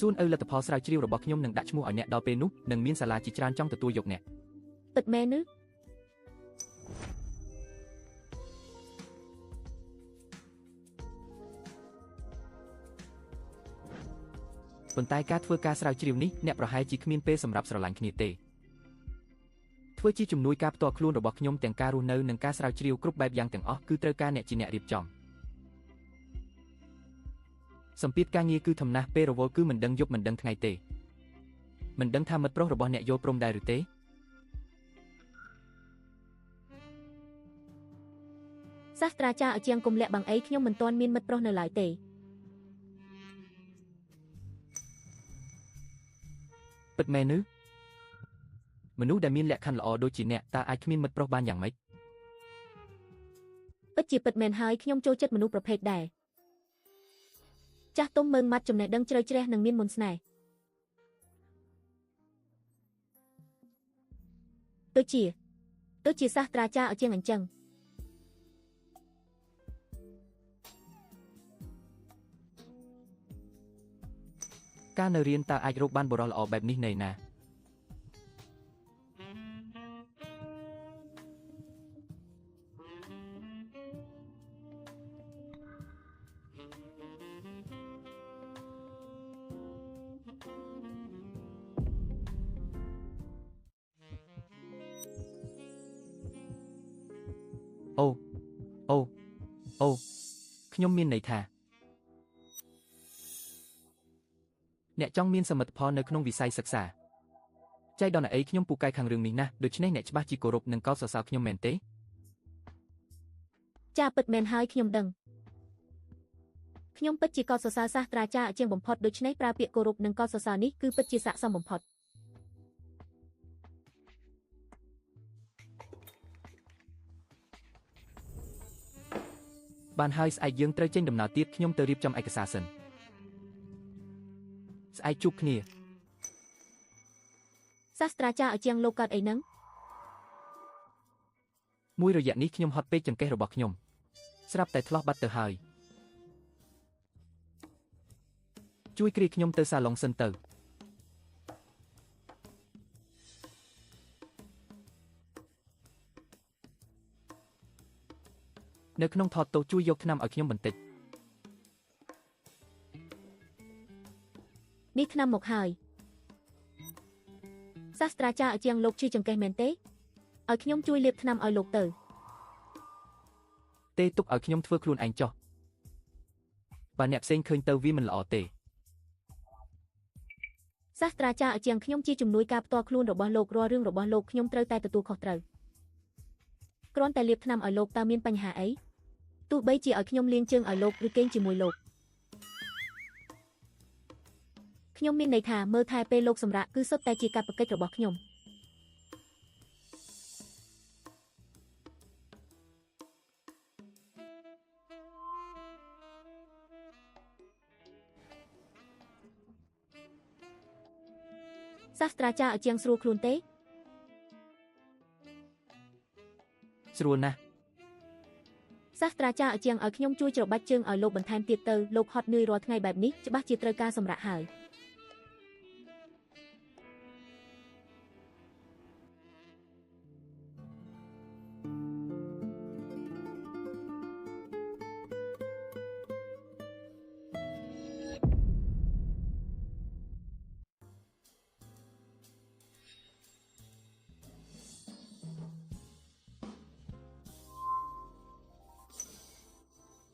សួនឪលទ្ធផលស្រាវជ្រាវរបស់ខ្ញុំនឹងដាក់ឈ្មោះឲ្យអ្នកដល់ពេលនោះនឹងមានសាលាជាច្រើនចង់ទទួលយកអ្នកពិតមែនឬប៉ុន្តែការធ្វើការស្រាវជ្រាវនេះអ្នកប្រហែលជាគ្មានពេលសម្រាប់ស្រឡាញ់គ្នាទេធ្វើជាជំនួយការផ្ទាល់ខ្លួនរបស់ខ្ញុំទាំងការរស់នៅនិងការស្រាវជ្រាវគ្រប់បែបយ៉ាងទាំងអស់គឺត្រូវការអ្នកជាអ្នករៀបចំសម្ពាធការងារគឺធំណាស់ពេលរវល់គឺមិនដឹងយប់មិនដឹងថ្ងៃទេមិនដឹងថាមិត្តប្រុសរបស់អ្នកយល់ព្រមដែរឬទេសាស្ត្រាចារ្យអាជាងកុំលាក់បាំងអីខ្ញុំមិនទាន់មានមិត្តប្រុសនៅឡើយទេពិតមែនឬមនុស្សដែលមានលក្ខខណ្ឌល្អដូចជាអ្នកតើអាចគ្មានមិត្តប្រុសបានយ៉ាងម៉េចពិតជាពិតមែនហើយខ្ញុំចូលចិត្តមនុស្សប្រភេទដែរចាស់ទុំមើងម៉ាត់ចំណេះដឹងជ្រៅជ្រះនិងមានមន្តស្នេហ៍ដូចជាសាស្ត្រាចារ្យអាជាងអញ្ចឹងការនៅរៀនតើអាចរកបានបុរសល្អបែបនេះនៅណាអូខ្ញុំមានន័យថាអ្នកចង់មានសមិទ្ធផលនៅក្នុងវិស័យសិក្សាចៃដន្យអីខ្ញុំពូកែខាងរឿងនេះណាស់ដូច្នេះអ្នកច្បាស់ជាគោរពនិងកោតសរសើរខ្ញុំមែនទេចាពិតមែនហើយខ្ញុំដឹងខ្ញុំពិតជាកោតសរសើរសាស្ត្រាចារ្យជាងបំផុតដូច្នេះប្រើពាក្យគោរពនិងកោតសរសើរនេះគឺពិតជាស័ក្តិសមបំផុតបានហើយស្អែកយើងត្រូវចេញដំណើរទៀតខ្ញុំទៅរៀបចំឯកសារសិនស្អែកជួបគ្នាសាស្ត្រាចារ្យអាជាងលោកកើតអីហ្នឹងមួយរយៈនេះខ្ញុំហត់ពេកចង្កេះរបស់ខ្ញុំស្រាប់តែឆ្លោះបាត់ទៅហើយជួយគ្រាខ្ញុំទៅសាឡុងសិនទៅនៅក្នុងថតទោសជួយយកថ្នាំឲ្យខ្ញុំបន្តិចនេះថ្នាំមកហើយសាស្ត្រាចារ្យអាជាងលោកឈឺចង្កេះមែនទេឲ្យខ្ញុំជួយលាបថ្នាំឲ្យលោកទៅទេទុកឲ្យខ្ញុំធ្វើខ្លួនឯងចុះបើអ្នកផ្សេងឃើញទៅវាមិនល្អទេសាស្ត្រាចារ្យអាជាងខ្ញុំជាជំនួយការផ្ទាល់ខ្លួនរបស់លោករាល់រឿងរបស់លោកខ្ញុំត្រូវតែទទួលខុសត្រូវគ្រាន់តែលាបថ្នាំឲ្យលោកតើមានបញ្ហាអីទោះបីជាឲ្យខ្ញុំលាងជើងឲ្យលោកឬគេងជាមួយលោកខ្ញុំមានន័យថាមើលថែពេលលោកសម្រាកគឺសុទ្ធតែជាកាតព្វកិច្ចរបស់ខ្ញុំសាស្ត្រាចារ្យអាជាងស្រួលខ្លួនទេស្រួលណាស់សាស្ត្រាចារ្យអាជាងឲ្យខ្ញុំជួយច្របាច់ជើងឲ្យលោកបន្ថែមទៀតទៅលោកហត់នឿយរាល់ថ្ងៃបែបនេះច្បាស់ជាត្រូវការសម្រាកហើយ